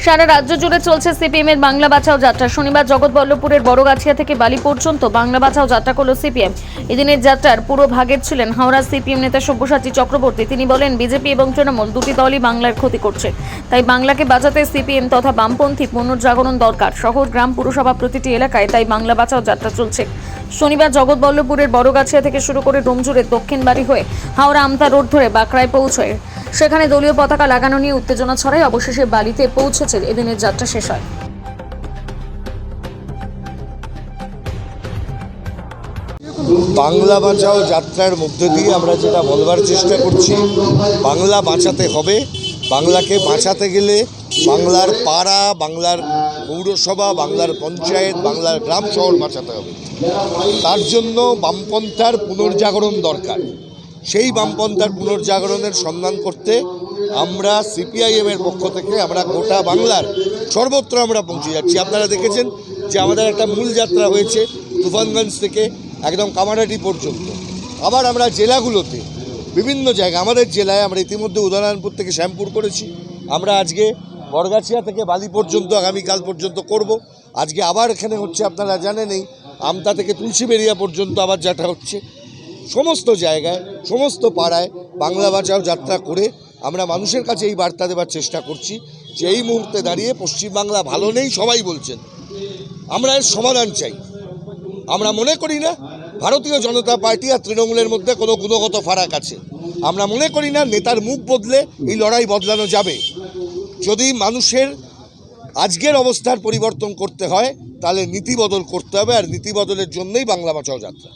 সারা রাজ্য জুড়ে চলছে সিপিএম এর বাংলা বাঁচাও যাত্রা। শনিবার জগৎবল্লভপুরের বড়গাছিয়া থেকে বালি পর্যন্ত বাংলা বাঁচাও যাত্রা করল সিপিএম। এদিনের যাত্রার পুরো ভাগের ছিলেন হাওড়ার সিপিএম নেতা সব্যসাচী চক্রবর্তী। তিনি বলেন, বিজেপি এবং তৃণমূল দুটি দলই বাংলার ক্ষতি করছে, তাই বাংলাকে বাঁচাতে সিপিএম তথা বামপন্থী পুনর্জাগরণ দরকার। শহর, গ্রাম, পুরসভা প্রতিটি এলাকায় তাই বাংলা বাঁচাও যাত্রা চলছে। শনিবার জগৎবল্লভপুরের বড়গাছিয়া থেকে শুরু করে ডোমজুড়ের দক্ষিণ বাড়ি হয়ে হাওড়া আমতা রোড ধরে বাঁকড়ায় পৌঁছয়। সেখানে দলীয় পতাকা লাগানো নিয়ে উত্তেজনা ছড়ায়। অবশেষে বালিতে পৌঁছেছে। এদিনের যাত্রা শেষ হয়। বাংলা বাঁচাও যাত্রার মধ্যে দিয়ে আমরা যেটা বলবার চেষ্টা করছি, বাংলা বাঁচাতে হবে। বাংলাকে বাঁচাতে গেলে বাংলার পাড়া, বাংলার পৌরসভা, বাংলার পঞ্চায়েত, বাংলার গ্রাম শহর বাঁচাতে হবে। তার জন্য বামপন্থার পুনর্জাগরণ দরকার। সেই বামপন্থার পুনর্জাগরণের সন্ধান করতে আমরা সিপিআইএমের পক্ষ থেকে আমরা গোটা বাংলার সর্বত্র আমরা পৌঁছে যাচ্ছি। আপনারা দেখেছেন যে আমাদের একটা মূল যাত্রা হয়েছে তুফানগঞ্জ থেকে একদম কামারহাটি পর্যন্ত। আবার আমরা জেলাগুলোতে বিভিন্ন জায়গায়, আমাদের জেলায় আমরা ইতিমধ্যে উদয়নারায়ণপুর থেকে শ্যামপুর করেছি, আমরা আজকে বড়গাছিয়া থেকে বালি পর্যন্ত আগামীকাল পর্যন্ত করব। আজকে আবার এখানে হচ্ছে, আপনারা জানেনই, আমতা থেকে তুলসীবেড়িয়া পর্যন্ত আবার যাত্রা হচ্ছে। সমস্ত জায়গায়, সমস্ত পাড়ায় বাংলা বাঁচাও যাত্রা করে আমরা মানুষের কাছে এই বার্তা দেওয়ার চেষ্টা করছি যে এই মুহূর্তে দাঁড়িয়ে পশ্চিমবাংলা ভালো নেই, সবাই বলছেন। আমরা এর সমাধান চাই। আমরা মনে করি না ভারতীয় জনতা পার্টি আর তৃণমূলের মধ্যে কোনো গুণগত ফারাক আছে। আমরা মনে করি না নেতার মুখ বদলে এই লড়াই বদলানো যাবে। যদি মানুষের আজকের অবস্থার পরিবর্তন করতে হয় তাহলে নীতি বদল করতে হবে, আর নীতি বদলের জন্যই বাংলা বাঁচাও যাত্রা।